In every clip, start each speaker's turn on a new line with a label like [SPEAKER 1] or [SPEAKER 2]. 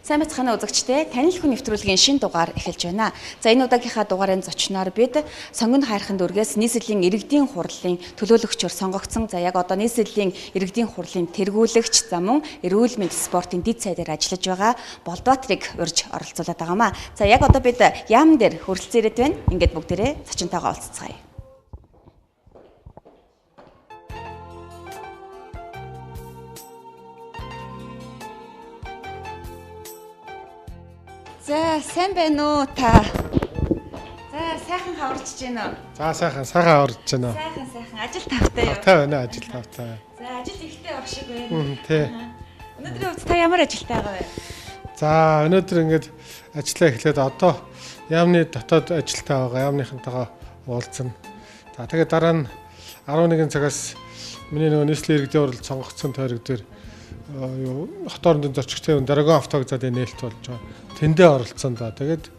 [SPEAKER 1] Сайн бацхан үзэгчдээ танил хүн нэвтрүүлгийн шинэ дугаар эхэлж байна. За энэ удаагийнхаа дугаарын зочноор бид сонгоно хайрхан дүргээс нийслэлийн иргэдийн хурлын төлөөлөгчөөр сонгогдсон. За яг одоо нийслэлийн иргэдийн хурлын тэргүүлэгч за мөн эрүүл мэнд спортын дэд сайдаар ажиллаж байгаа Болдбаатрыг урьж оролцуулаад байгаамаа. За яг одоо бид яам дээр хүрэлцэн ирээд байна. Ингээд бүгдээрээ зочинтойгоо уулзцгаая. За сайн байна уу та? За сайхан хаварч байна уу?
[SPEAKER 2] За сайхан хаварч байна.
[SPEAKER 1] Сайхан ажил тавтай юу?
[SPEAKER 2] Тавтай байна, ажил тавтай.
[SPEAKER 1] За ажил ихтэй байх шиг байна.
[SPEAKER 2] Тий.
[SPEAKER 1] Өнөөдрийн хувьд та ямар ажилтай байгаа вэ?
[SPEAKER 2] За өнөөдөр ингээд ажиллаа эхлээд одоо яамны дотоод ажилтай байгаа, яамныхантайгаа уулзсан. За тэгээд дараа нь 11 цагаас миний нөгөө нийслэлийн иргэдийн хурл сонгогдсон тойрог дээр хот орондын зорчигчдын Драгон автогзад нээлт болж байгаа. Тэндээ оролцсон да. Тэгээд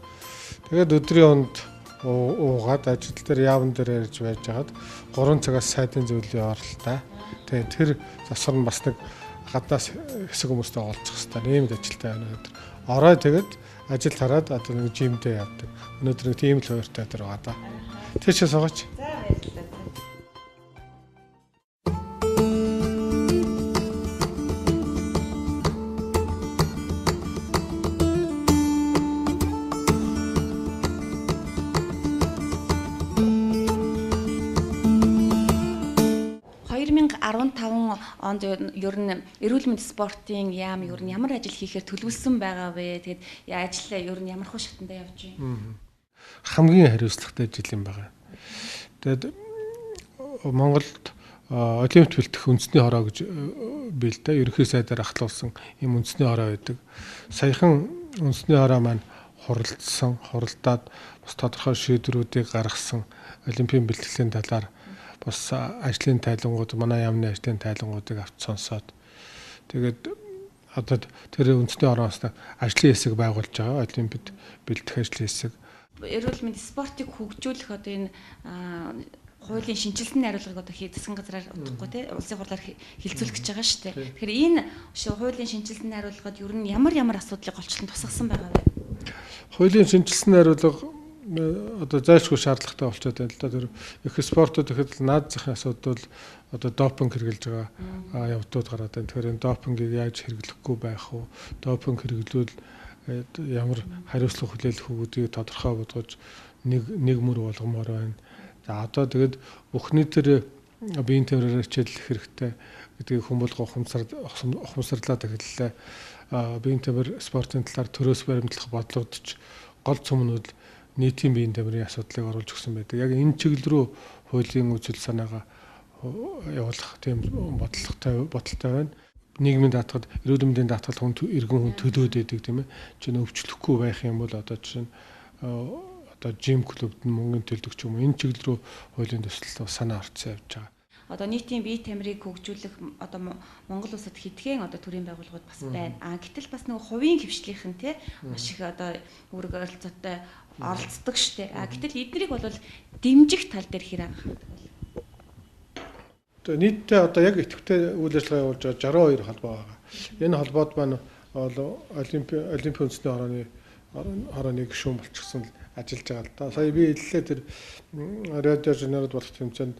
[SPEAKER 2] өдрийн хонд уугаад ажил дээр яавн дээр ярьж байж хагаад 3 цагаас сайдын зөвлөлийн оролттой. Тэгээд тэр засвар нь бас нэг гаднаас хэсэг хүмүүстэй уулзах хэрэгтэй. Ийм ажилтай байна өнөөдөр. Орой тэгээд ажил хараад одоо нэг жимдээ явдаг. Өнөөдөр нэг тийм л хууртай дээр байгаа да. Тэр чинь суугач.
[SPEAKER 1] За баярлалаа. Онд ер нь эрүүл мэнд спортын яам ер нь ямар ажил хийхээр төлөвлөсөн байгаа вэ? Тэгээд ажиллаа ер нь ямар хөө шатанда явж байна?
[SPEAKER 2] Хамгийн хариуцлагатай ажил юм байгаа. Тэгээд Монголд олимпиад бэлтгэх үндэсний хороо гэж бэлдээ. Ерөнхий сайдаар ахлуулсан юм үндэсний хороо байдаг. Саяхан үндэсний хороо маань хуралдаад бас тодорхой шийдвэрүүдийг гаргасан олимпийн бэлтгэлийн талаар бас ажлын тайлангууд манай яамны ажлын тайлангуудыг авч сонсоод тэгээд одоо тэр үндэсний орноос ажлын хэсэг байгуулж байгаа олимпиад бэлтгэх ажлын хэсэг.
[SPEAKER 1] Эрүүл мэнд спортыг хөгжүүлэх одоо энэ хуулийн шинжилсэн найруулгыг одоо засгийн газраар удахгүй тий улсын хурлаар хилцүүлэх гэж байгаа шүү дээ. Тэгэхээр энэ хуулийн шинжилсэн найруулгад ер нь ямар асуудлыг олчлон тусгасан байгаа вэ? Хуулийн
[SPEAKER 2] шинжилсэн найруулга одоо зайлшгүй шаардлагатай болчиход байна л да. Тэр их спортод ихэд наад захын асуудал одоо допинг хэрэглэж байгаа явдлууд гараад байна. Тэгэхээр энэ допингийг яаж хэрэглэхгүй байх вэ? Допинг хэрэглүүл ямар хариуцлага хүлээлгэх үү гэдгийг тодорхой болгож нэг мөр болгомоор байна. За одоо тэгээд бүхний тэр биеийн тэмрээр хичээллэх хэрэгтэй гэдгийг хүмүүл ухамсарлаад эхэллээ. Биеийн тэмэр спортын талаар төрөөс баримтлах бодлогодч гол цөмнүүд нийтийн биеийн тамирын асуудлыг оруулж өгсөн байдаг. Яг энэ чиглэл рүү хуулийн үзэл санаагаа явуулах тийм бодолтой байна. Нийгмийн даатгалд, эрүүл мэндийн даатгалд иргэн хүн төлөөд байдаг тийм ээ. Чинь өвчлөхгүй байх юм бол одоо жишээ нь одоо жим клубд нь мөнгөний төлдөг ч юм уу энэ чиглэл рүү хуулийн төсөл санаа орцсон явж байгаа.
[SPEAKER 1] Одоо нийтийн бие тамирыг хөгжүүлэх одоо Монгол улсад хэдхэн одоо төрийн байгууллагууд бас байна. Гэтэл бас нэг хувийн хвшлийнхэн тий маш их одоо үүрэг оролцоотой оролцдог штэ. Гэтэл эднийг бол дэмжих тал дээр хэр анхаардаг вэ?
[SPEAKER 2] Одоо нийтдээ одоо яг идэвхтэй үйл ажиллагаа явуулж байгаа 62 холбоо байгаа. Энэ холбоод маань олимпийн үндэсний хорооны гишүүн болчихсон ажиллаж байгаа л да. Сая би хэллээ тэр Рио де Жанейрод болох тэмцээнд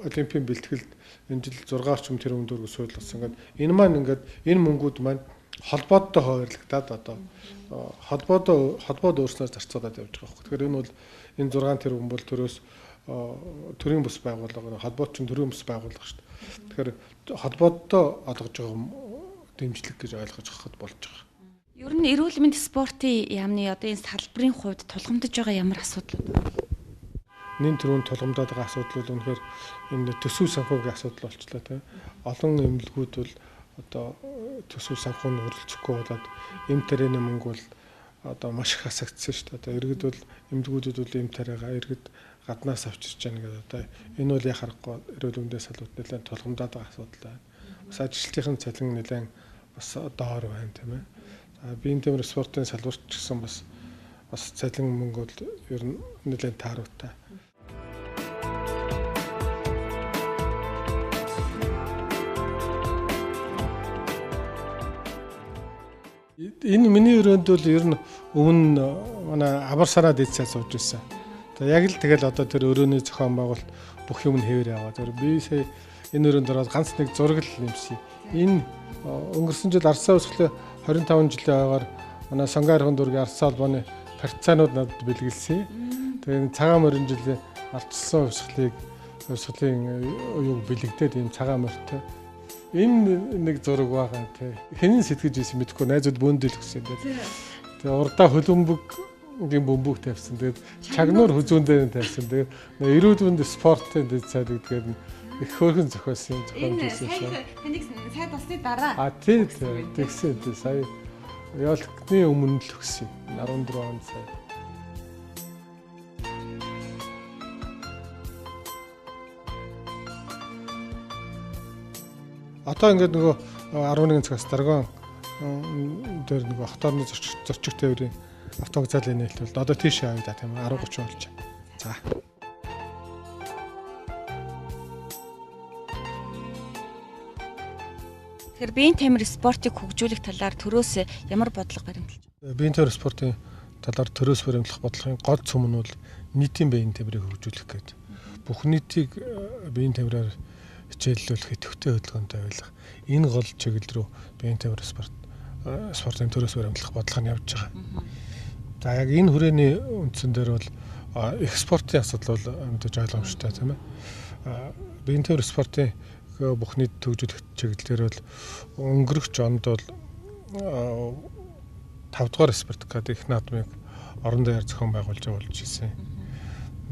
[SPEAKER 2] олимпийн бэлтгэлд энэ жил 6 орчим тэрбум төгрөг суулгасан. Энэ маань энэ мөнгүүд маань холбоодтой хуваарлагдаад одоо холбоод өөрснөөс зарцуулаад явж байгаа хэрэг. Тэгэхээр энэ бол энэ 6 тэрбум бол төрийн бус байгууллага холбоод ч төрийн бус байгууллага шүү дээ. Тэгэхээр холбоодтой олгож байгаа дэмжлэг гэж ойлгож авахд болж байгаа.
[SPEAKER 1] Ер нь эрүүл мэнд спортын яамны одоо энэ салбарын хувьд тулгамдж байгаа ямар асуудлууд байна?
[SPEAKER 2] Нин төрөнд тулгамдаад байгаа асуудал бол үнэхээр энэ төсөв санхүүгийн асуудал болчлоо тийм. Олон эмнэлгүүд бол одоо төсөв санхүүнд хүрэлцэхгүй болоод эм тарианы мөнгө бол одоо маш их хасагдсан шүү дээ. Одоо иргэд бол эмнэлгүүдэд бол эм тариагаа иргэд гаднаас авчирч байгаа гэдэг одоо энэ бол яхахгүй эрүүл мэндийн салбарт нэлээд тулгамдаад байгаа асуудал байна. Бас ажилтны цалин нэлээд бас доор байна тийм ээ. За биеийн тамир спортын салбарт ч гэсэн бас цалин мөнгө бол ер нь нэлээд тааруутай. Энэ миний өрөөнд бол ер нь өмнө манай амар санаа дэцээ сууж байсан. Тэгээ яг л тэгэл одоо тэр өрөөний зохион байгуулалт бүх юм нь хэвээр яваа. Тэр би сая энэ өрөөнд ороод ганц нэг зураг л нэмсэн. Энэ өнгөрсөн жил Ардсан урсгалын 25 жилийн ойгоор манай Сонгон хайрхан дүүргийн Ардсан холбооны партизанууд надад бэлгэлсэн. Тэгээ цагаан морин жилийн ардчилсан урсгалын юу бэлэгдээд ийм цагаан морьтой. Энэ нэг зураг байгаа тий. Хэнийн сэтгэж ийсэн мэдэхгүй найзууд бөөндөл өгсөн дээ. Тэгээ урдаа хөлбөмбөг ийм бөмбөг тавьсан. Тэгээд чагнуур хүзүүн дээр тавьсан. Тэгээд эрүүл мэндийн спортын дэцээд гэдгээр их хөөрхөн зохиосон юм зохиомж байсан шээ.
[SPEAKER 1] Тэнийг сайд усны дараа.
[SPEAKER 2] Тий тэгсэн тий сая ялгтны өмнө л өгсөн. 14 он сая. Одоо ингээд нөгөө 11 цагаас Даргон дээр нөгөө хотоорны зорчиг тээврийн автовокзалын нээлт бол одоо тийш явъя да тийм 10:30 болж байна. За.
[SPEAKER 1] Тэгэхээр биеийн тамир спортыг хөгжүүлэх талаар төрөөс ямар бодлого баримталж байна?
[SPEAKER 2] Биеийн тамир спортын талаар төрөөс баримтлах бодлогын гол цөм нь бол нийтийн биеийн тамирыг хөгжүүлэх гэдэг. Бүх нийтийг биеийн тамираар хичээллүүлэх идэвхтэй хөдөлгөөнтэй байлгах. Энэ гол чиглэл рүү биеийн тамир спортын төрөөс баримтлах бодлого нь явж байгаа. За яг энэ хүрээний үндсэн дээр бол их спортын асуудал бол мэдээж ойлгомжтой тийм ээ. Биеийн тамир спортын бүх нийт төгжүүлэх чиглэлээр бол өнгөрөх онд бол 5 дугаар спартакиад их наадмыг орон даяар зохион байгуулж явуулж ирсэн.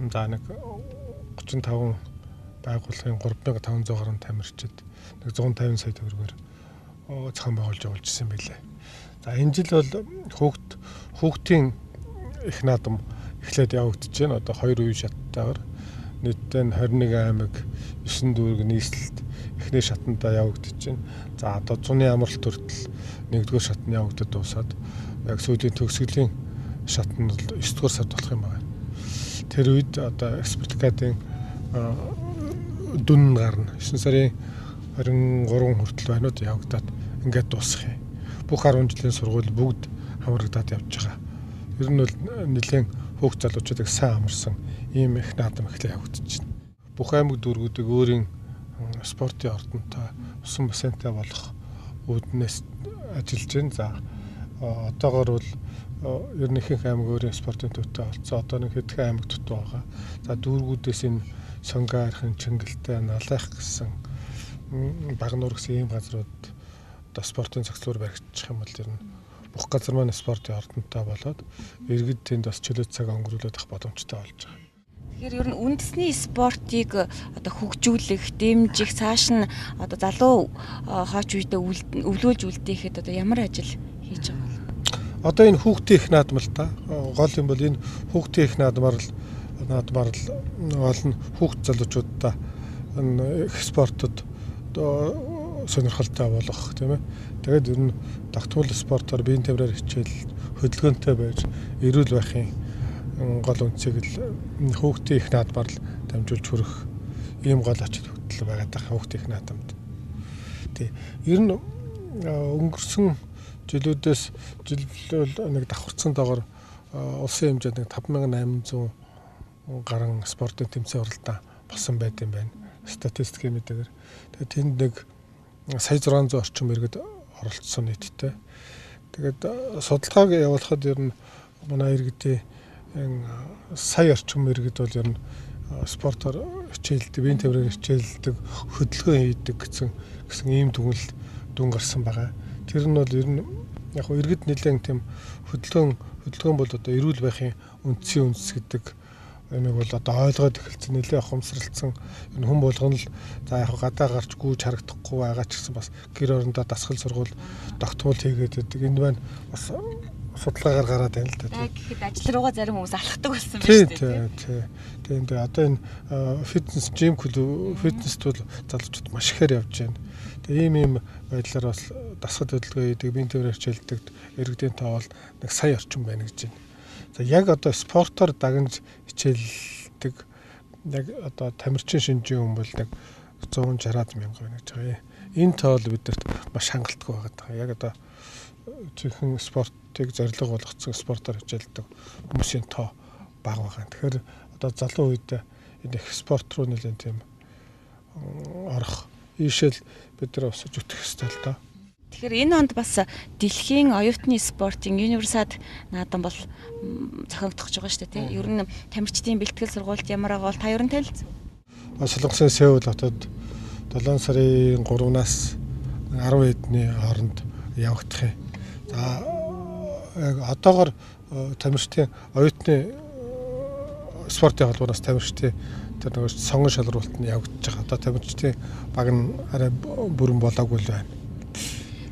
[SPEAKER 2] За нэг 35 байгууллагын 3500 гаруй тамирчид нэг 150 сая төгрөгөөр зохион байгуулж явуулж ирсэн байлээ. За энэ жил бол хүүхдийн их наадам эхлээд явагдаж байна. Одоо 2 үе шаттайгаар нийтдээ 21 аймаг 9 дүүрэг нийслэлд эхний шатандаа явагдаж байна. За одоо зуны амралт хүртэл 1-р шат нь явагдаад дуусаад яг сүүлийн төгсгөлийн шат нь 9-р сард болох юм байна. Тэр үед одоо спартакиадын дүн гарна. 9 сарын 23 хүртэл байнууд явагдаад ингээд дуусах юм. Бүх 10 жилийн сургууль бүгд хамрагдаад явж байгаа. Ер нь бол нэлийн хүүхд залуучуудыг сайн амарсан ийм их наадам эхлээ явагдаж байна. Бүх аймаг дүүргүүдийг өөрийн спортын ордонтой усан бассейнтай болох үүднээс ажиллаж байна. За одоогоор бол ер нь ихэнх аймаг өөрийн спортын төвтэй болцсон. Одоо нэг хэдхэн аймаг төвтэй байгаа. За дүүргүүдээс энэ Сонгон хайрхан, Чингэлтэй, Налайх гэсэн Багнуур гэсэн ийм газрууд одоо спортын цогцлоор баригдчих юм бол ер нь бүх газар маань спортын ордонтой болоод иргэд тэнд бас чөлөө цаг өнгөрүүлээд авах боломжтой болж байгаа.
[SPEAKER 1] Тэгэхээр ер нь үндэсний спортыг одоо хөгжүүлэх, дэмжих, цааш нь одоо залуу хооч үедээ өвлүүлж үлдээхэд одоо ямар ажил хийж байгаа вэ?
[SPEAKER 2] Одоо энэ хүүхдийн их наадам л та. Гол юм бол энэ хүүхдийн их наадмаар л олон хүүхд залуучуудаа энэ их спортод сонирхолтой болгох тийм ээ. Тэгээд ер нь дагтуул спортоор биеийн тамираар хичээл хөдөлгөөнтэй байж эрүүл байхын гол үндсийг л хүүхдийн их наадмаар л дамжуулж хүрэх ийм гол ачаал хөдлөл байгаад байгаа хүүхдийн их наадамд. Тий. Ер нь өнгөрсөн жилүүдээс жилөл нэг давхарцсан доогоор улсын хэмжээнд нэг 5800 гаруй спортын тэмцээн оролдоо болсон байт юм байна. Статистикийн мэдээгээр. Тэгээд тэнд нэг сая 600 орчим иргэд оролцсон нийтдээ. Тэгээд судалгааг явуулахад ер нь манай иргэдийн сая орчим иргэд бол ер нь спортоор хичээлдэг, биеийн тамираар хичээлдэг, хөдөлгөөн хийдэг гэсэн ийм дүн гарсан байгаа. Тэр нь бол ер нь яг иргэд нэлээд тийм хөдөлгөөн бол одоо эрүүл байхын үндсийн үндэс гэдэг юмыг бол одоо ойлгоод эхэлсэн, нэлээд ухамсарлцсан энэ хүн болгоно л за яг гадаа гарч гүйж харагдахгүй байгаа ч гэсэн бас гэр орондоо дасгал сургууль тогтмол хийгээд байдаг. Энд байна бас судалгаагаар гараад байна л да.
[SPEAKER 1] Тэгэхэд ажил руугаа зарим хүмүүс алхдаг болсон байна шүү дээ.
[SPEAKER 2] Тий. Тэгээд одоо энэ фитнес жим клуб фитнест бол залуучууд маш ихээр явж байна. Тэгээ ийм байдлаар бас дасгал хөдөлгөөн хийдэг, биеийн тамираар хичээлдэг иргэдийн тоо бол нэг сая орчим байна гэж байна. За яг одоо спортоор дагнаж хичээлдэг яг одоо тамирчин шинжийн хүн бол нэг 160,000 байна гэж байгаа юм. Энэ тоол бидэрт маш хангалттай байгаа. Яг одоо жинхэнэ спортыг зорилго болгоцсон спортоор хичээлдэг хүмүүсийн тоо бага байгаа. Тэгэхээр одоо залуу үед энэ их спорт руу нэлээд тийм орох ийшэл бид нар усаж үтэх ёстой л доо.
[SPEAKER 1] Тэгэхээр энэ онд бас дэлхийн оюутны спортын универсиад наадам бол зохиогдох байгаа шүү дээ тийм. Ер нь тамирчдын бэлтгэл сургуульд ямар байгаа бол та ер нь танилцсан.
[SPEAKER 2] Солонгосын Сеул хотод 7 сарын 3-наас 10 эдний хооронд явагдах юм. За яг одоогор тамирчдын оюутны спортын холбооноос тамирчдын тэр нэг сонгон шалралт нь явагдаж байгаа. Одоо тамирчдын баг нь арай бүрэн болоогүй л байна.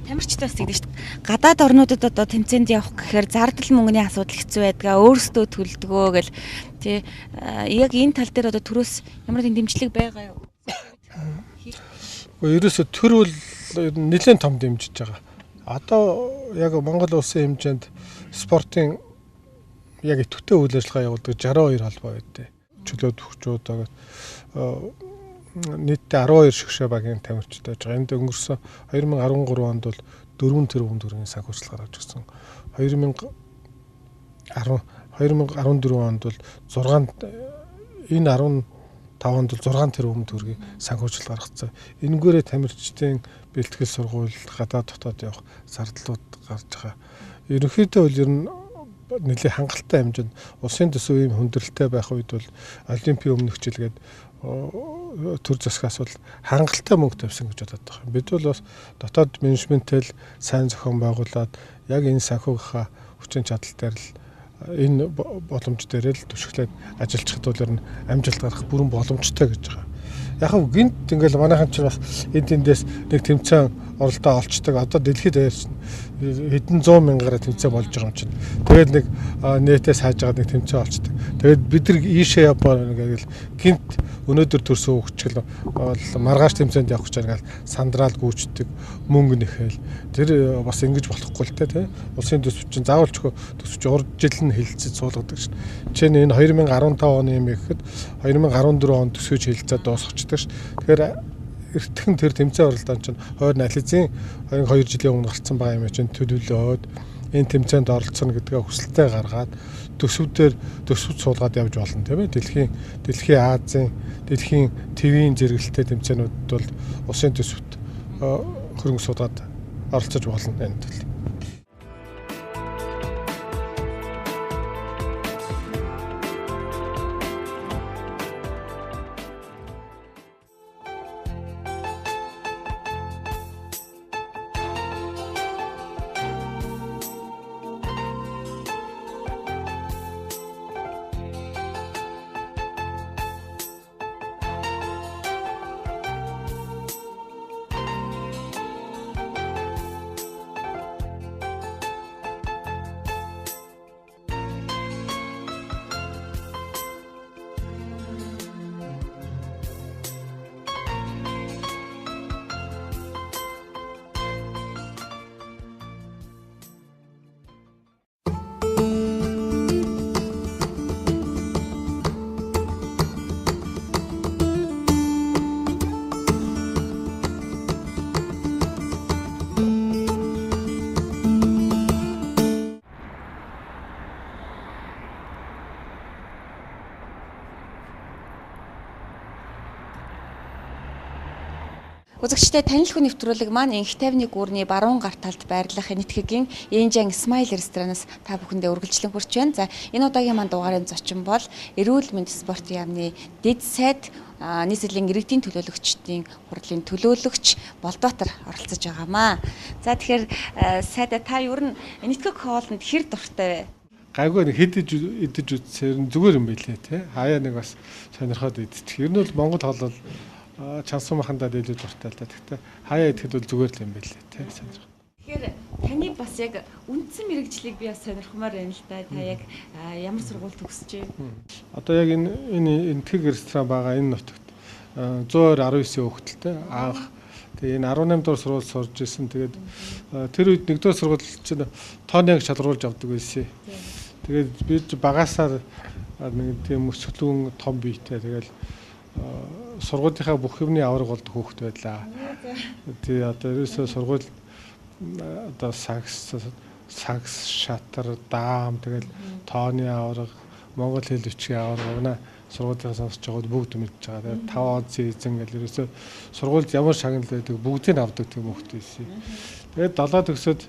[SPEAKER 1] Тамирчдаас тэгдэж шүү дээ. Гадаад орнуудад одоо тэмцээнд явах гэхээр зардал мөнгөний асуудал хэцүү байдгаа өөрсдөө төлдгөө гэл тий яг энэ тал дээр одоо төрөөс ямар нэгэн дэмжлэг байгаа юу?
[SPEAKER 2] Ерөөсө төр бол нэлээд том дэмжиж байгаа. Одоо яг Монгол улсын хэмжээнд спортын яг идэвхтэй үйл ажиллагаа явуулдаг 62 холбоо байдаг. Чөлөөт хөгжүүд нийтдээ 12 шгшээ багийн тамирчтай байж байгаа. Энд өнгөрсөн 2013 онд бол 4 тэрбум төгрөгийн санхүүжилт гаргаж ирсэн. 2014 онд бол 6 энэ 15 онд бол 6 тэрбум төгрөгийн санхүүжилт гаргацсан. Энэгээрээ тамирчдын бэлтгэл сургууль гадаад дотоод явах зардлууд гарч байгаа. Ерөнхийдөө бол ер нь нэлээд хангалттай хэмжээнд улсын төсөв ийм хүндрэлтэй байх үед бол олимпийн өмнөх хичээлгээд төр засгаас бол хангалттай мөнгө тавьсан гэж бодоод байгаа. Бид бол бас дотоод менежменттэй сайн зохион байгуулад яг энэ санхүүгийнхаа хүчин чадал дээр л энэ боломж дээр л түшиглээд ажиллахад бол ер нь амжилт гарах бүрэн боломжтой гэж байгаа. Яг нь гинт ингээл манайхан ч бас эндээс нэг тэмцээн оролдоо олцдог. Одоо дэлхийд хэдэн 100 мянгаар тэмцээн болж байгаа юм чинь. Тэгээд нэг нэтээс хааж байгаа нэг тэмцээн олцдог. Тэгээд бид нар ийшээ явбаар ингээл гинт өнөөдөр төрсөн хөвчгөл маргааш тэмцээнд явах гэж ингээл сандраал гүйчдэг мөнгө нэхэл. Тэр бас ингэж болохгүй л те. Улсын төсөв чинь заавал ч төсөвч урд жил нь хилцэж суулгадаг шин. Жишээ нь энэ 2015 оны юм гэхэд 2014 онд төсөөж хилцээд дуусчихдаг шин. Тэгэхээр эртхэн тэр тэмцээн оролдоон чинь хойр нализын 2 жилийн өмнө гарцсан байгаа юм чинь төлөвлөөд энэ тэмцээнд оролцоно гэдгээ хүсэлтээ гаргаад төсөвдөр төсөвд суулгаад явж болно тийм ээ. Дэлхийн Азийн, дэлхийн ТV-ийн зэрэгэлтэй тэмцээнүүд бол улсын төсөвт хөрөнгө суугаад оролцож болно энэ төл.
[SPEAKER 1] Үзэгчдээ танил хүн нэвтрүүлэг маань Инх тайвны гүүрний баруун гар талд байрлах Энэтхэгийн Энжан Смайл ресторанаас та бүхэндээ үргэлжлэн хүрч байна. За энэ удаагийн маань дугаарын зочин бол эрүүл мэнд спортын яамны дэд сайд нийслэлийн иргэдийн төлөөлөгчдийн хурлын төлөөлөгч Болдбаатар оролцож байгаамаа. За тэгэхээр сайдаа та ер нь Энэтхэг хоолнд хэр дуртай вэ?
[SPEAKER 2] Гайгүй нэг идэж үзсээр зүгээр юм байлээ те. Хаяа нэг бас сонирхоод идчих. Ер нь бол Монгол хоол бол чансан махандаа илүү дуртай л да. Гэхдээ хаяа идэхэд бол зүгээр л юм байлээ те. Сонирх.
[SPEAKER 1] Тэгэхээр таны бас яг үндсэн мэрэгжлийг би бас сонирхмаар байна л да. Та яг ямар сургууль төгсөж байна?
[SPEAKER 2] Одоо яг энэ Энэтхэг ресторан байгаа энэ нутагт 119 хүүхэдтэй анх тэгээ энэ 18 дугаар сургууль сурж исэн. Тэгээд тэр үед 1 дугаар сургууль чинь тооныг шалруулж авдаг байсан. Тэгээд би багасаар нэг тийм өсвөлөн том биетэй тэгэл сургуулийнхаа бүх юмны авраг болдог хүүхэд байлаа. Тэгээ одоо ерөөсөө сургууль одоо сакс шатар даам тэгэл тооны аварга монгол хэл бичгийн аварга сургуулиас сонсож байгаад бүгд мэдж байгаа. Тэгээд 5 он эзэн гэл ерөөсөө сургуульд ямар шагнал байдаг бүгдийг авдаг тийм хөлт байсан. Тэгээд 7 төгсөөд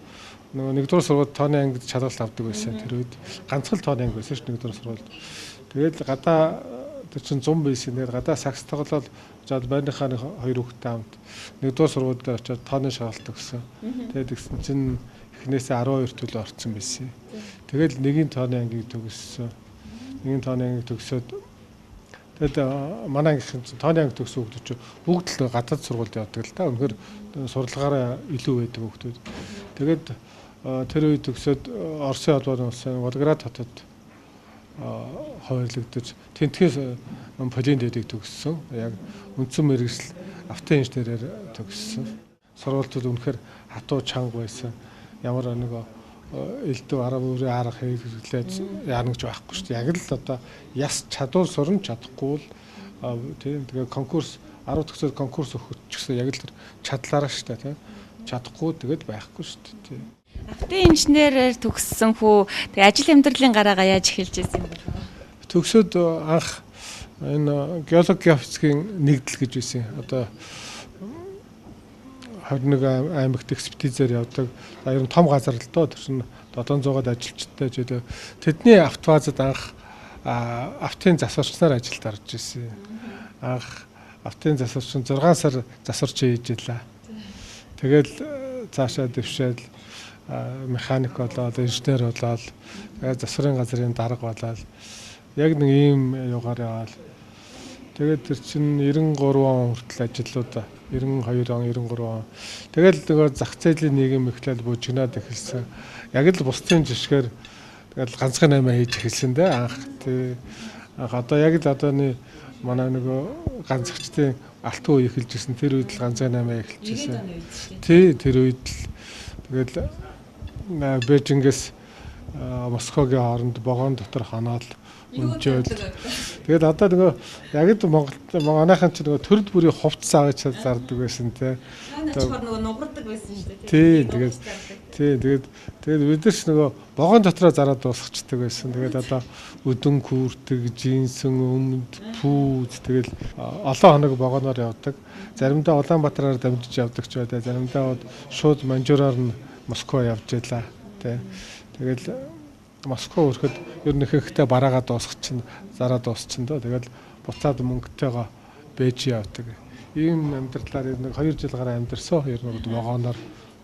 [SPEAKER 2] нөгөө нэгдүгээр сургуульд тооны ангид шалгалт авдаг байсан. Тэр үед ганцхан тооны анги байсан шүү нэгдүгээр сургуульд. Тэгээд гадаа тэр чин 100 байсан. Тэгээд гадаа сакс тоглоод жаад байрныхаа 2 хүүхэдтэй хамт нэгдүгээр сургуульд очиод тооны шалгалт өгсөн. Тэгээд тэгсэн чин эхнээсээ 12 төлөө орсон байсан. Тэгэл нэгin тооны ангийг төгссөн. Нэгin тооны ангийг төгсөөд тэгээд манай ангийн тооны анги төгсөн хүмүүс чинь бүгд л гадаад сургуульд явдаг л да. Үнэхээр сурлагаараа илүү байдаг хүмүүс. Тэгээд тэр үед төгсөөд Оросын холбооны улсын Волгоград хотод хуваарлагдаж тентхээс полинд дэдэг төгссөн. Яг үндсэн мэргэжил автоинженерээр төгссөн. Сургуультууд үнэхээр хатуу чанга байсан. Ямар нэг элдв арга арга хэрэглээд яана гэж байхгүй шүү дээ. Яг л одоо яс чадвар сурн чадахгүй л тийм тэгээ конкурс 10 төгсөөд конкурс өгөх гэсэн яг л тэр чадлаараа шүү дээ тийм чадахгүй тэгээд байхгүй шүү дээ тийм.
[SPEAKER 1] Автоинженерээр төгссөн хүү тэгээ ажил амьдралын гараагаа яаж эхэлж ирсэн юм бэ?
[SPEAKER 2] Төгсөөд анх энэ геологи физикийн нэгдэл гэж байсан. Одоо 21 аймагт экспедицээр явдаг. Ер нь том газар л доо тэр чинь 700-аад ажилчтай жишээ. Тэдний автобазад анх автын засварчнаар ажилд орж ирсэн. Анх автын засварч 6 сар засварч хийж илаа. Тэгэл цаашаа дэвшээл механик болоод инженер болоод тэгээд засварын газрын дарга болоод яг нэг ийм югаар яваал. Тэгээд тэр чинь 93 он хүртэл ажиллаудаа 92 он 93 он. Тэгэл нөгөө зах зээлийн нийгэм ихлээл бужигнаад эхэлсэн. Яг л бусдын жишгээр тэгэл ганцхан 8 хийж эхэлсэн дээ анх тий. Одоо яг л одооны манай нөгөө ганцэгчдийн алтан үе эхэлж ирсэн. Тэр үед л ганцхан 8 эхэлж ирсэн. Тий тэр үед л тэгэл Бээжингээс Москвагийн хооронд вагон дотор ханаад өнжөөл. Тэгээд одоо нөгөө яг л манайхан ч нөгөө төрөл бүрийн хувцас аваач зардаг байсан те.
[SPEAKER 1] Нөгөө нугардаг байсан шүү дээ.
[SPEAKER 2] Тэгээд бид нар ч нөгөө вагон дотроо зараад дуусчихдаг байсан. Тэгээд одоо өдөн күртэг, жинсэн, өмд, пүүз тэгэл олон хоног вагоноор явдаг. Заримдаа Улаанбаатараар дамжиж явдаг ч байдаг. Заримдаа шууд Манжураар нь Москва явж ялаа те. Тэгэл Москва өрхөд ер нь ихэнхдээ бараагаа дуусгачин, зараа дуусчин доо. Тэгэл буцаад мөнгөтэйгоо Бээжин явдаг. Ийм амьдралаар нэг 2 жил гараа амьдэрсэн. Ер нь вагоноор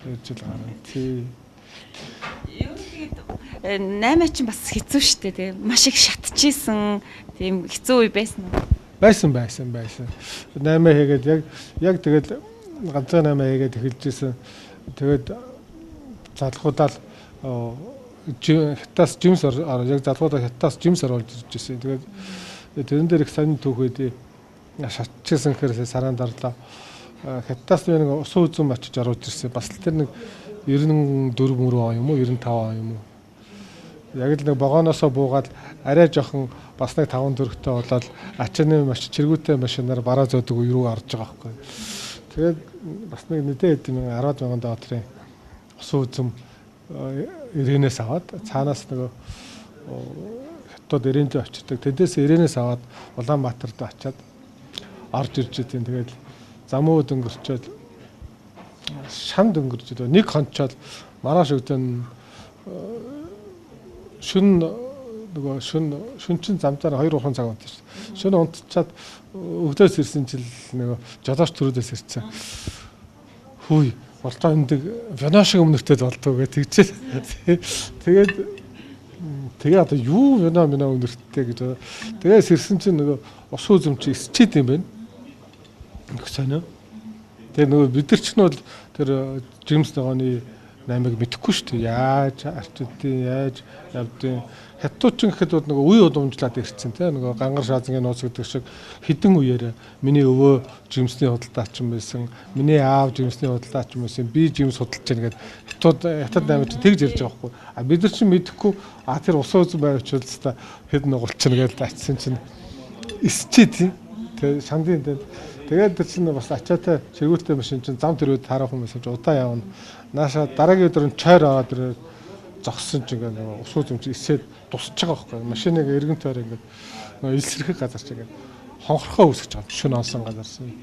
[SPEAKER 2] 2 жил гараа. Тий.
[SPEAKER 1] Ер нь 8 чинь бас хэцүү шттэ тийм. Маш их шатчихсан. Тийм хэцүү үе байсан уу?
[SPEAKER 2] Байсан. 8 хийгээд яг тэгэл ганцхан 8 хийгээд эхэлжсэн. Тэгээд залхуудаа хятаас жимс яг залгуудаа хятаас жимс оруулж ирж ирсэн. Тэгээд тэрэн дээр их сонин түүхээд шатчихсан гэхээр саран дарлаа. Хятаас нэг усан үзэн очиж оруулж ирсэн. Бас л тэр нэг 94 мөрөө он юм уу 95 он юм уу. Яг л нэг вагоноосоо буугаад арай жоохон бас нэг 5 төгрөгтэй болоод ачааны маш чиргүүтэй машинаар бараа зөөдөг үе рүү орж байгаа байхгүй. Тэгээд бас нэг мэдээ хэд юм 10 мянган долларын усан үзэн ирээнээс аваад цаанаас нөгөө хятад ирээндээ очирдаг. Тэдээс ирээнээс аваад Улаанбаатарт очиад орж ирж идэв. Тэгээд замуу дөнгөрчөөд шанд өнгөрч идэв. Нэг хончоод маргааш өдөн шүн чин замдаар 2-3 цаг унтсан шүү дээ. Шүн унтчаад өглөөс ирсэн жил нөгөө жолооч төрөөдөөс ирсэн. Хүй болтоо өндөг вино шиг өмнөртэй болдгоо гэж тэгжээ. Тэгээд одоо юу вино өмнөртэй гэж. Тэгээс ирсэн чинь нөгөө ус үзэм чи эсчээд юм байна. Их сонио. Тэгээ нөгөө бид нар ч нь бол тэр Джеймс ногооны 8-ыг мэдэхгүй шүү дээ. Яаж арчдын яаж явдیں۔ Хятадчин гэхэд бол нөгөө үе удамжлаад ирсэн тийм нөгөө гангар шаазангийн нууц гэдэг шиг хідэн үеэр миний өвөө Джеймсний худалдаачин байсан, миний аав Джеймсний худалдаачин байсан, би Джеймс худалдаж байна гэдэг хятад аймаг чинь тэгж ярьж байгаа байхгүй. А бид нар чинь мэдэхгүй тэр усан үзэн байвч л хэдэн нугалчин гэж атсан чинь эсчээ тийм. Тэг шандын тэгээд тэр чинь бас ачаатай сэргүүлтэй машин чинь зам төрөөд таарах хүмүүс ч удаа явна. Нааша дараагийн өдөр нь чойр аваад ирээд зогссон чинь ингээд ус үзэмж эсээд тусч байгаа байхгүй. Машиныг эргэн тойр ингээд илсрэхэг газар чинь ингээд хонхорхоо үсгэж байгаа. Шөнө онсон газарсан.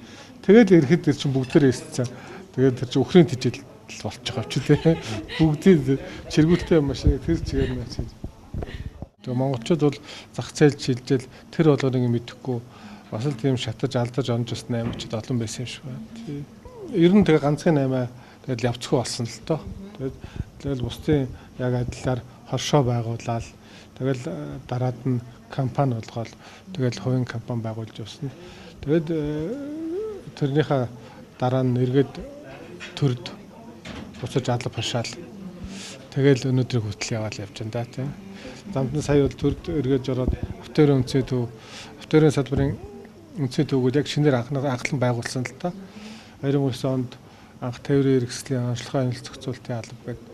[SPEAKER 2] Тэгээд ирэхэд тэр чинь бүгдээр эсцэн. Тэгээд тэр чинь өхрийн тижэл болж байгаа ч тийм. Бүгдийн сэргүүлтэй машин тэр чигээр нь ачиж. Тэгээ монголчууд бол зах зээл шилжэл тэр болгоныг мэдэхгүй бас л тийм шатаж алдаж онжос 8-чд олон байсан юм шиг байна. Ер нь тэгээ ганцхан 8 тэгэл явцгүй болсон л доо. Тэгэл бусдын яг адилаар хоршоо байгуулаад тэгэл дараад нь компани болгоод тэгэл хувийн компани байгуулж явсан. Тэгэд тэрнийхээ дараа нь эргээд төрд буцаж алба хашаал. Тэгэл өнөөдрийг хүртэл яваал явж байна да тийм. Замд нь сая бол төрд эргэж ороод автоөрын үнцээ төв автоөрын салбарын үнцээ төвгүүд яг шинээр анхлан байгуулсан л та. 2019 онд анх тээврийн хэрэгслийн онцлогоо нэлцэгцүүлэлтийн алба гэдэг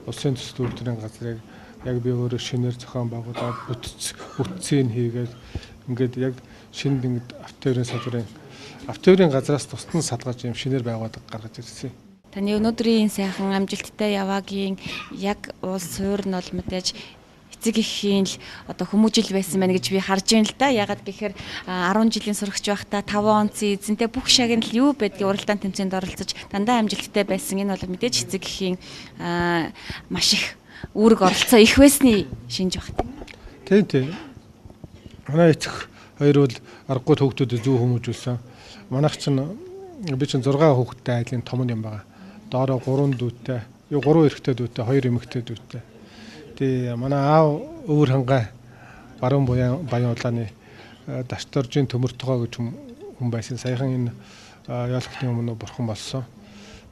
[SPEAKER 2] улсын төсөл үйлдвэрийн газрыг яг би өөрөө шинээр зохион байгуулад бүтцийг хийгээд ингээд яг шинэ ингээд автоөрын газраас тусдан салгаж юм шинээр байгуулдаг гаргаж ирсэн.
[SPEAKER 1] Таны өнөөдрийн сайхан амжилттай яваагийн яг улс суурь нь бол мэдээж эцэг эхийн л одоо хүмүүжил байсан байна гэж би харж байна л да. Ягаад гэхээр 10 жилийн сурагч байхдаа 5 онцгийн эзэнтэй бүх шагнал юу байдгийг уралдаан тэмцээнд оролцож дандаа амжилттай байсан. Энэ бол мэдээж эцэг эхийн маш их үүрэг оролцоо их байсны шинж багт.
[SPEAKER 2] Тийм. Манай эцэг хоёр бол аргагүй хүүхдүүдэд зөв хүмүүжүүлсэн. Манайх чинь би чинь 6 хүүхэдтэй айлын том юм байгаа. Доороо 3 дүүтэй, 3 эрэгтэй дүүтэй, 2 эмэгтэй дүүтэй. Тэгээ манай аав өвөр хангай баруун баян улааны дашторжийн төмөртгөө гэж хүн байсан. Саяхан энэ яалхтны өмнө бурхан болсон.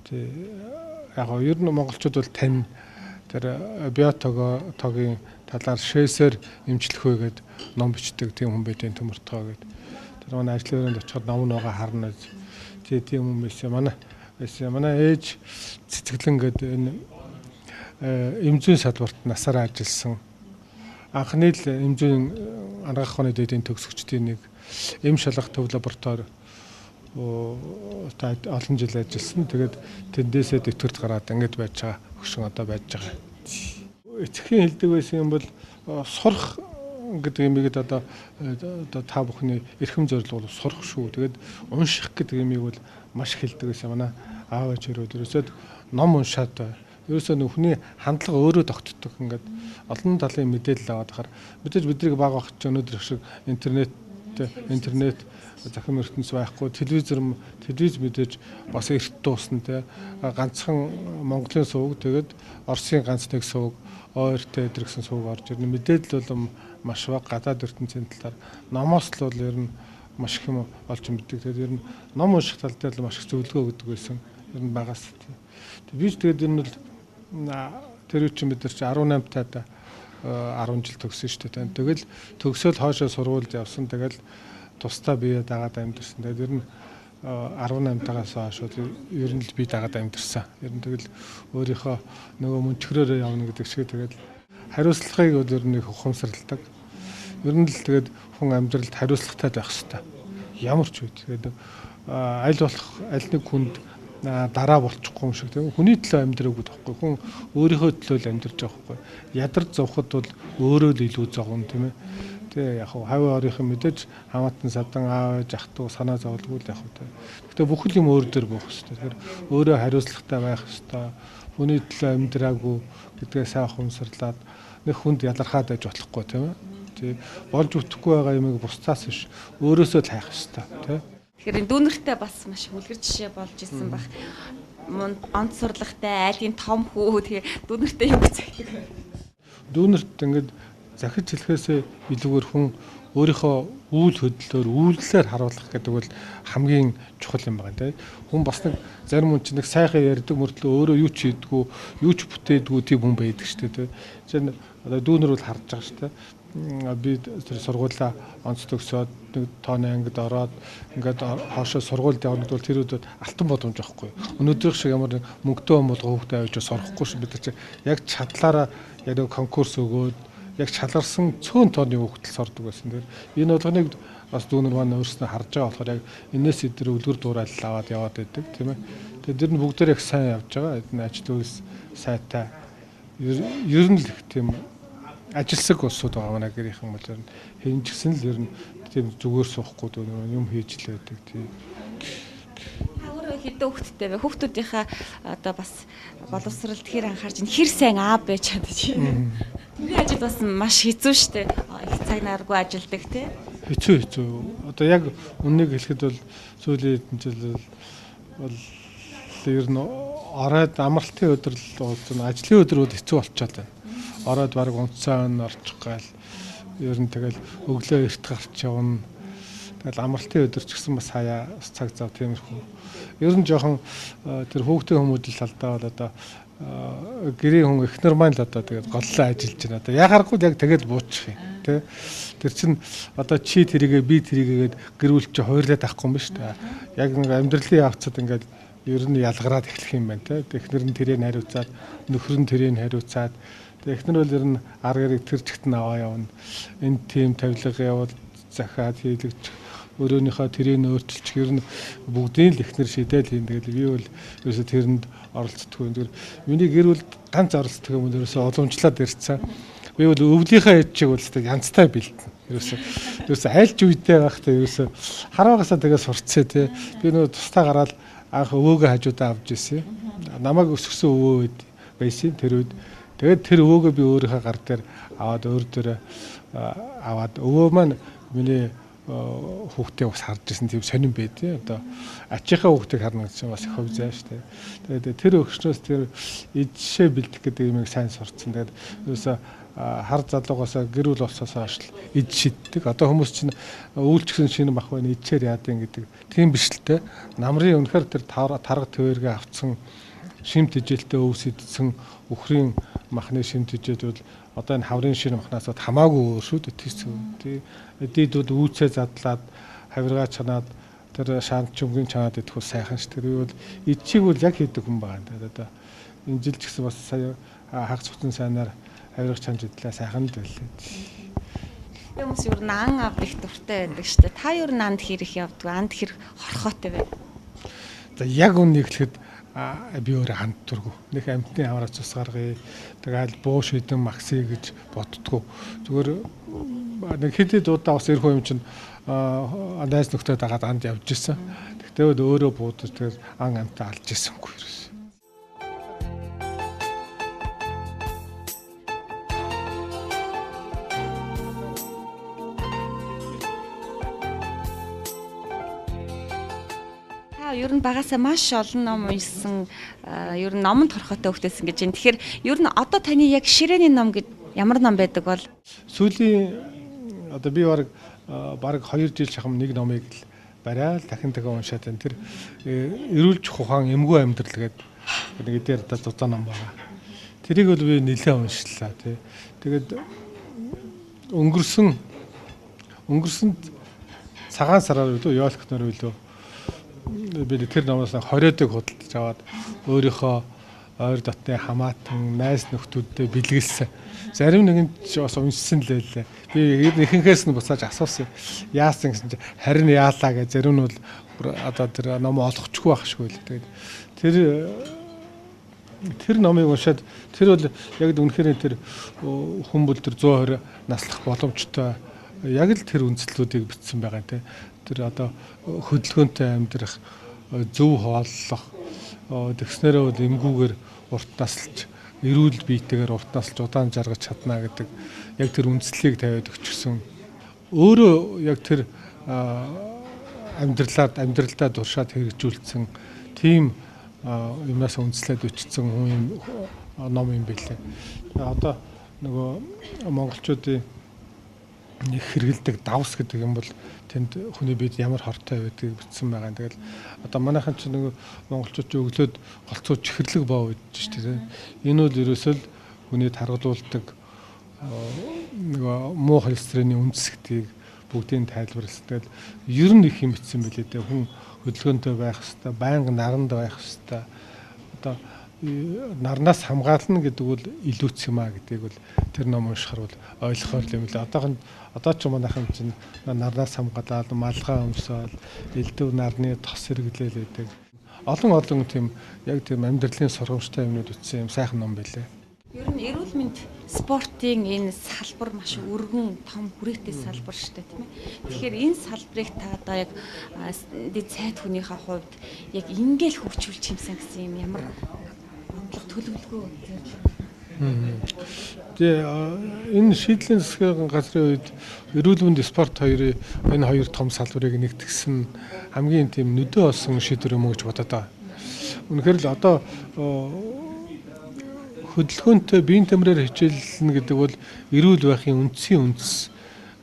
[SPEAKER 2] Тэгээ яг ер нь монголчууд бол тань тэр биотогийн талаар шээсээр эмчлэх вэ гэд ном бичдэг тийм хүн байдیں۔ Төмөртгөө гэд. Тэр манай ажлын өрөөнд очиход ном нугаа харна. Тийм хүн байсан. Манай ээж цэцгэлэн гэд энэ эмзэн салбарт насаараа ажилласан. Анхны л эмзэн анагаах ухааны дэдийн төгсөгчдийн нэг эм шалгах төв лаборатори олон жил ажилласан. Тэгээд тэндээсээ дэвтгэрд гараад ингэж байж байгаа. Хөшин одоо байж байгаа. Эцгийн хэлдэг байсан юм бол сурах гэдэг юмыг одоо та бүхний эрхэм зорилго бол сурах шүү. Тэгээд унших гэдэг юмыг бол маш хэлдэг байсан. Манай аав ээж өөрөө ерөөсөд ном уншаад ерөөсөө нүхний хандлага өөрөө тогтдог. Ингээд олон талын мэдээлэл аваад хахаар мэдээж бидний баг багч өнөөдөр шиг интернет захин ертөнц байхгүй, телевиз мэдээж бас эрт дуусна те. Ганцхан Монголын сувг тэгээд Оросын ганц нэг сувг ОРТ гэсэн сувг орж ирнэ. Мэдээлэл бол маш бага гадаад ертөнцийн талаар номоос л бол ер нь маш их юм олж мэддэг. Тэгээд ер нь ном унших тал дээр маш их зөвлөгөө өгдөг байсан. Ер нь багаас. Би ч тэгээд ер нь тэр үчин бид нар чи 18 таад 10 жил төгсөн шүү дээ. Тэгэл төгсөөл хоошоо сургуульд явсан. Тэгэл тусдаа бие дагаад амьдэрсэн. Тэгээд ер нь 18 тагаас хойш ер нь л би дагаад амьдэрсэн. Ер нь тэгэл өөрийнхөө нөгөө мөнчгөрөөрөө явна гэдэг шиг тэгэл хариуцлагыг өөр нэг ухамсарладаг. Ер нь л тэгээд хүн амьдралд хариуцлагатай байх хэрэгтэй. Ямар ч үед тэгээд аль болох аль нэг хүнд дараа болчихгүй юм шиг тийм хүний төлөө амьдраагүй тахгүй хүн өөрийнхөө төлөө л амьдарч байгаа байхгүй ядарч зовход бол өөрөө л илүү зовгон тийм ээ тэгээ яг хавь орийнхан мэдээж хамаатан садан аав ээж ах トゥ санаа зовлгүй л яг тийм гэхдээ бүх юм өөр дээр буух хэрэгтэй тэгэхээр өөрөө хариуцлагатай байх хэрэгтэй хүний төлөө амьдраагүй гэдгээ сайн ухамсарлаад нэг хүнд ялархаад байж болохгүй тийм ээ тий болж үтэхгүй байгаа юмыг бусдаас биш өөрөөсөө л хайх хэрэгтэй тийм
[SPEAKER 1] Тэгэхээр дүүнэртэй бас маш хүлгэр жишээ болж исэн баг. Онц сурлагтай айлын том хүү тэгээ дүүнэртэй юм үзэгдэг.
[SPEAKER 2] Дүүнерт ингээд захиж хэлэхээсээ илүүгээр хүн өөрийнхөө үйл хөдлөлөөр үйлдэлээр харуулах гэдэг бол хамгийн чухал юм байна тийм. Хүн бас нэг зарим хүн чинь нэг сайхан ярьдаг мөртлөө өөрөө юу ч хийдгүү, юу ч бүтээдгүү тийм хүн байдаг шүү дээ тийм. Жишээ нь одоо дүүнер бол харж байгаа шүү дээ. Би тэр сургуулаа онц төгсөөд нэг тооны ангид ороод ингээд хоошоо сургуульд явнад бол тэр үедээ алтан боломж байхгүй. Өнөөдрийнх шиг ямар мөнгөтэй хүн бол хүүхдээ авч сурахгүй шүү бид нар чи яг чадлаараа яг конкурс өгөөд яг шалгарсан цөөн тооны хүүхдэл сордог байсан. Тэгэхээр энэ болгоныг бас дүүнер маань өөрснөө харж байгаа болохоор яг энэс эдгээр үлгэр дуурайл аваад яваад байдаг тийм ээ. Тэгээд тэр нь бүгдээр их сайн явж байгаа. Энэ ажил үйлс сайтай. Ер нь л их тийм ажилсаг улсууд байгаа манай гэрийнхэн бол ер нь хэн ч гэсэн л ер нь тийм зүгээр суухгүй дүүнер юм хийж л байдаг тийм.
[SPEAKER 1] Хэдэн хүүхэдтэй вэ? Хүүхдүүдийнхаа одоо бас боловсролд хэр анхаарч хэр сайн аав байж чадчих. Миний ажил бас маш хэцүү шүү дээ. Их цаг наргүй ажилдаг тий.
[SPEAKER 2] Хэцүү. Одоо яг үннийг хэлэхэд бол сүүлийн жил бол ер нь ороод амралтын өдөр л уулзсан. Ажлын өдрүүд хэцүү болчиход байна. Ороод баг унцаан орчих гал ер нь тэгэл өглөө эрт гарч явна. Тэгэл амралтын өдөр ч гэсэн бас хаяа цаг зав тиймэрхүү. Ер нь жоохон тэр хүүхдийн хүмүүдэл талдаа бол одоо гэрийн хүн эхнэр маань л одоо тэгээд голлоо ажиллаж байна. Одоо яхааргүй яг тэгэл буучих юм тий. Тэр чин одоо чи тэрийгээ би тэрийгээд гэрүүлч чи хойрлоод авахгүй юм ба шүү дээ. Яг нэг амьдралын явцад ингээд ер нь ялгараад эхлэх юм байна тий. Эхнэр нь тэрийг хариуцаад, нөхөр нь тэрийг хариуцаад. Эхнэр бол ер нь арга яриг тэр чигт нь аваа явна. Энд тийм тавилга явал захиад хийлгэж өөрөөнийхөө тэрийг өөрчилчих ер нь бүгдийн л эхнэр шидээл хийн. Тэгэл би бол ерөөсө тэрэнд оролцдоггүй. Тэр миний гэр бүл ганц оролцдог юм бол ерөөсө уламжлаад ирсэн. Би бол өвлийнхаа хэд чиг бол янзтай бэлдэн. Ерөөсө айлч үедээ байхдаа ерөөсө хараагаасаа тэгээ сурцээ тий. Би нөө тустаа гараад анх өвөөгөө хажуудаа авч ирсэн. Намайг өсгсөн өвөө байсан тэр үед. Тэгээд тэр өвөөгөө би өөрийнхөө гар дээр аваад өөр дөрөө аваад өвөө маань миний хүүхдээ бас харж ирсэн тийм сонирн байд тий. Одоо ачийнхаа хүүхдийг харна гэсэн бас их хөвзөө шүү дээ. Тэгээд тэр өгчнөөс тэр ижишээ бэлдэх гэдэг юмыг сайн сурцсан. Тэгээд ерөөсө хар залуугаасаа гэр бүл болсоос хойш иж шиддэг. Одоо хүмүүс чинь үйлчлэгэн шинэ мах байна ижээр яадын гэдэг тийм биш л те. Намрын үнэхээр тэр тарга төвөргөө авцсан шимт ижээлтэй өвс идсэн өхрийн махны шимт ижээд бол одоо энэ хаврын шинэ махнаас хамаагүй өөр шүү дээ тий. Эдийдүүд үүцээ задлаад хавиргаа чанаад тэр шаанч өнгөний чанаад идэх бол сайхан ш. Тэр бол ичиг бол яг хийдэг хүн байгаа юм да. Одоо энэ жил ч гэсэн бас сая хагц цуцсан сайнаар хавирга чанж идлээ сайхан л байлээ.
[SPEAKER 1] Хүмүүс юу ан авд их дуртай байдаг шүү дээ. Та юу анд хэрэг явдгүй анд хэрэг хорхоотой вэ?
[SPEAKER 2] За яг үннийг хэлэхэд би өөрөө ханд дургу. Нэг амтны авраа цус гаргая. Тэгэл бууш хэдэн макси гэж боддгоо. Зүгээр нэг хэдий дуудаа бас ирэх юм чинь найз нөхдөд дагаад анд явж ирсэн. Тэгтээ өөрөө буудаж тэгэл ан амтаа алж ирсэнгүй ерөөс.
[SPEAKER 1] Ер нь багасаа маш олон ном уншсан, ер нь номонд хорхотой хөвтэйсэн гэж байна. Тэгэхээр ер нь одоо таны яг ширээний ном гэж ямар ном байдаг бол?
[SPEAKER 2] Сүүлийн одоо би баг 2 жил шахам нэг номыг л барай л дахин уншаад байна. Тэр эрүүлж ухаан эмгүү амьдрал гэдэг нэг дээр дутаа ном байгаа. Тэрийг бол би нэлээд уншлаа тий. Тэгээд өнгөрсөн цагаан сараар үлээ ёолхноор үлээ би тэр номоос 20-ыг худалдаж аваад өөрийнхөө ойр дотны хамаатан найз нөхдүүдтэй бэлгэлсэн. Зарим нэгэнд бас уншсан л байлээ. Би ихэнхээс нь буцааж асуусан. Яасан гэсэн чинь харин яалаа гэж зарим нь бол одоо тэр ном олохгүй байх шүү л. Тэгээд тэр номыг уншаад тэр бол яг үнэхээр тэр хүмүүл тэр 120 наслах боломжтой яг л тэр үндслүүдийг бичсэн байгаа те. Тэр одоо хөдөлгөөнтэй амьдрах, зөв хооллох, тэгснээрээ бол эмгүүгээр урт наслж, эрүүл биетэйгээр урт наслж удаан жаргаж чадна гэдэг яг тэр үндслийг тавиад өгчихсөн. Өөрөө яг тэр амьдралдаа туршаад хэрэгжүүлсэн тийм юмнаас үндслээд өчсөн ном юм байлээ. Одоо нөгөө монголчуудын нэг хэрэгэлдэг давс гэдэг юм бол тэнд хүний бид ямар хортой байдгийг бичсэн байгаа. Тэгэл одоо манайхан ч нэг монголчууд ч өглөөд голцоо чихэрлэг боо гэж шүү дээ. Энэ бол ерөөсөө л хүний таргалуулдаг нэг муу холестериний үндэс гэдгийг бүгдийг тайлбарласан. Тэгэл ер нь их юм бичсэн байлээ дээ. Хүн хөдөлгөөнтэй байх хэрэгтэй, байнга наранд байх хэрэгтэй. Одоо нарнаас хамгаална гэдэг бол илүүц юм а гэдгийг бол тэр ном уншихаар бол ойлгохоор юм л. Одоо ч манайхан чинь нарнаас хамгаалаад малгай өмсөөл элдв нарны тос хэрэглээл гэдэг олон тийм яг тийм амьдралын сургамжтай юмнууд үтсэн юм сайхан ном байлээ.
[SPEAKER 1] Ер нь эрүүл мэнд спортын энэ салбар маш өргөн том хүрээтэй салбар шүү дээ, тийм ээ. Тэгэхээр энэ салбарыг та одоо яг дэд сайд хүнийхээ хувьд яг ингээл хөгжүүлж юмсан гэсэн юм ямар бодлого төлөвлөгөө
[SPEAKER 2] Тэгээ энэ шийдлийн засгийн газрын үед эрүүл мэнд спорт хоёрын энэ хоёр том салбарыг нэгтгэсэн хамгийн тийм нүдэ олсон шийдвэр юм уу гэж бодоод байгаа. Үнэхээр л одоо хөдөлгөөнтэй биеийн тамираар хичээлнэ гэдэг бол эрүүл байхын үндсийн үндэс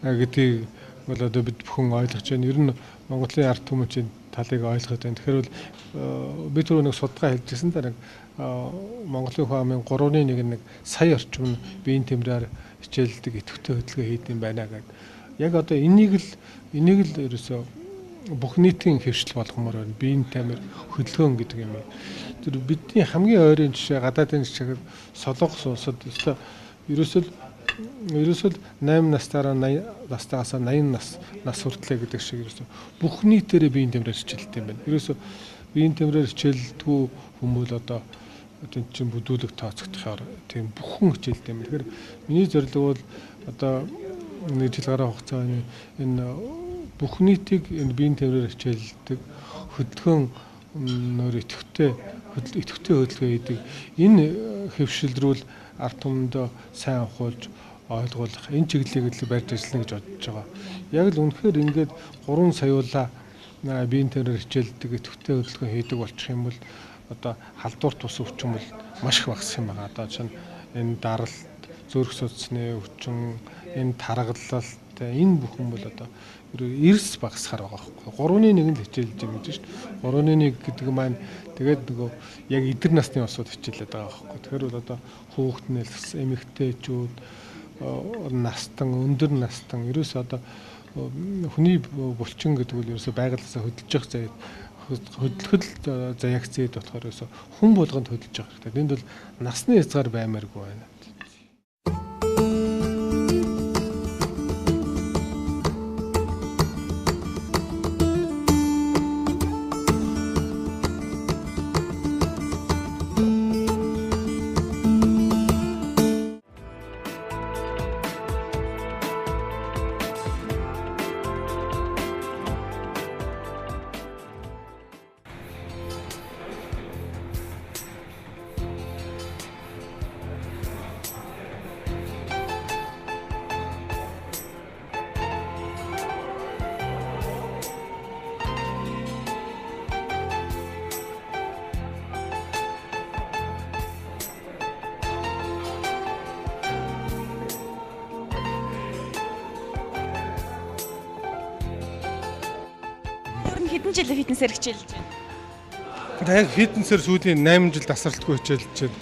[SPEAKER 2] гэдгийг бол одоо бид бүхэн ойлгож байна. Ер нь Монголын ард түмэн талыг ойлгоод байна. Тэгэхээр бол би түрүү нэг судалгаа хэлжсэн та нэг Монголын хүн амын 3.1 сая орчим биеийн тамираар хичээлдэг идэвхтэй хөдөлгөөн хийдэг юм байна гэдэг. Яг одоо энийг л ерөөсөө бүх нийтийн хөвшил болгомоор байна. Биеийн тамир хөдөлгөөн гэдэг юм. Тэр бидний хамгийн ойрын жишээ гадаадын жишээ Солонгос улсад ерөөсөө 8 настайгаа 80 нас хүртлээ гэдэг шиг ерөөсөө бүх нийтээрээ биеийн тамираар хичээлдэг юм байна. Ерөөсөө биеийн тамираар хичээлдэггүй хүмүүс одоо тийм чинь бүдүүлэг тооцогдохоор тийм бүхэн хичээлдэг юм. Тэгэхээр миний зорилго бол одоо нэг жил гаруй хугацааны энэ бүх нийтийг энэ биеийн тамираар хичээлдэг хөдөлгөөн нөр идэвхтэй хөдөлгөөн хийдэг энэ хөвшилрүүл ард түмэндээ сайн ухуулж ойлгуулах энэ чиглэлийг л барьж ажиллана гэж бодож байгаа. Яг л үнэхээр ингээд 3 саяулаа биеийн тамираар хичээлдэг идэвхтэй хөдөлгөөн хийдэг болчих юм бол одоо халдварт ус өвчин бол маш их багасах юм байна. Одоо чинь энэ даралт, зүрх судасны өвчин, энэ таргалалт энэ бүхэн бол одоо эрс багасхаар байгаа байхгүй. 3.1 л хичээлж байгаа гэж шүү дээ. 3.1 гэдэг маань тэгээд нөгөө яг эдэр насны усуд хичээлээд байгаа байхгүй. Тэгэхээр бол одоо хүүхднээс эмэгтэйчүүд настан өндөр настан ерөөсөө одоо хүний булчин гэдэг нь ерөөсөө байгалиасаа хөдөлж явах хөдөлгөл заяагц зэд болохоор ерөөсөө хүн болгонд хөдөлж байгаа хэрэгтэй. Энд бол насны хязгаар баймааргүй байна.
[SPEAKER 1] Хэдэн жил фитнесээр хичээлж байна?
[SPEAKER 2] Яг фитнесээр сүүлийн 8 жил тасралтгүй хичээлж байна.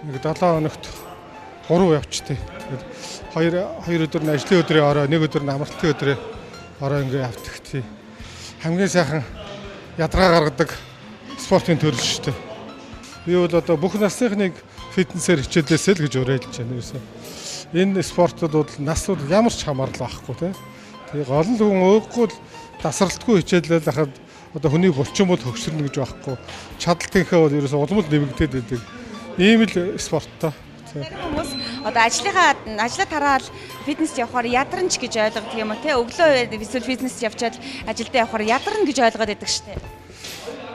[SPEAKER 2] Нэг 7 хоногт 3 явчтэй. Тэгээд 2 өдөр нь ажлын өдрийн орой, 1 өдөр нь амралтын өдрийн орой ингээ явдаг тий. Хамгийн сайхан ядраа гаргадаг спортын төрөл шүү дээ. Би бол одоо бүх насныхныг фитнесээр хичээлээсэй л гэж уриалж байна ерөөсөө. Энэ спортод бол насууд ямар ч хамаарлаа байхгүй тий. Тэгээ гол нь хүн өөхгүй л тасралтгүй хичээлэл хахад одоо хүний булчин бол хөгшөрнө гэж байхгүй. Чадалтынхаа бол ерөөсөө улам л нэмэгдээд байдаг. Ийм л спорттой.
[SPEAKER 1] Хүмүүс одоо ажлаа тараал фитнес явахаар ядарч гэж ойлгодог юм уу те? Өглөө эсвэл фитнес явчаад ажилдаа явахаар ядарна гэж ойлгоод байдаг штэ.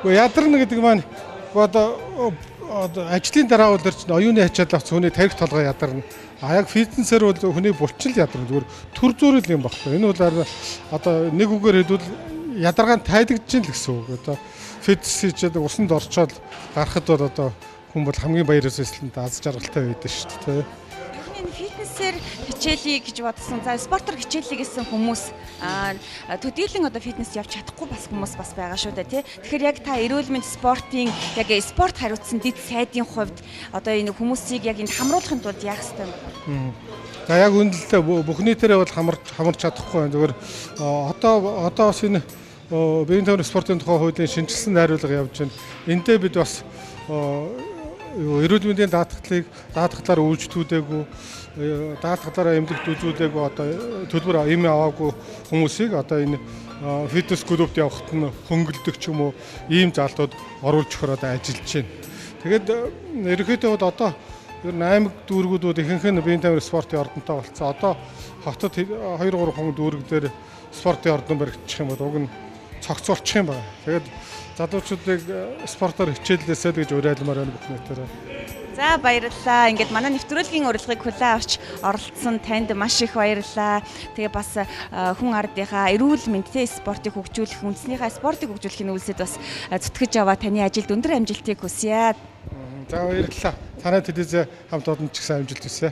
[SPEAKER 2] Гэхдээ ядарна гэдэг маань одоо ажлын дараа бол чинь оюуны ачаал авц хүний тарих толгой ядарна. А яг фитнесээр бол хүний булчин л ядарна. Зүгээр төр зүрэл юм багхгүй. Энэ бол одоо нэг үгээр хэлбэл ядаргаан тайлагдж ин л гэсэн үг. Одоо фитнес хийгээд усанд орчоод гарахад бол одоо хүн бол хамгийн баяраас эслэнд аз жаргалтай байдаг шүү дээ.
[SPEAKER 1] Энэ фитнесээр хичээлье гэж бодсон. За спортоор хичээллээ гэсэн хүмүүс төдийлөн одоо фитнес явж чадахгүй бас хүмүүс бас байгаа шүү дээ тий. Тэгэхээр яг та эрүүл мэнд спортын яг спорт хариуцсан дэд сайдын хувьд одоо энэ хүмүүсийг яг энэ хамруулахын тулд яах ёстой юм бэ?
[SPEAKER 2] За яг үнэндээ бүх нийтээрээ бол хамарч чадахгүй байна. Зүгээр одоо бас энэ биеийн тамир спортын тухай хуулийн шинжилсэн найруулга явж байна. Эндээ бид бас эрүүл мэндийн даатгалаар үйлчлүүлээгүй, даатгалаараа эмнэлэгт үзүүлээгүй одоо төлбөр эм аваагүй хүмүүсийг одоо энэ фитнес клубт явахад нь хөнгөлдөг ч юм уу ийм залтууд оруулж өгөхөөр одоо ажиллаж байна. Тэгээд ерөнхийдөө одоо ер нь аймаг дүүргүүд ихэнх нь биеийн тамирын спортын ордонтой болцсон. Одоо хотод 2-3 хүн дүүрэг дээр спортын ордон баригдчих юм бол уг нь цогцолчих юм байна. Тэгээд залуучуудыг спортоор хичээллээсэй л гэж уриалмаар байна бүх нийтээрээ.
[SPEAKER 1] За баярлалаа. Ингээд манай нэвтрүүлгийн урилгыг хүлээн авч оролцсон танд маш их баярлалаа. Тэгээ бас хүн ардынхаа эрүүл мэндтэй спортыг хөгжүүлэх, үндэснийхээ спортыг хөгжүүлэхийн үйлсэд бас зүтгэж яваа таны ажилд өндөр амжилтыг хүсье.
[SPEAKER 2] За баярлалаа. Танай телевиз хамт олонч гэсэн амжилт хүсье.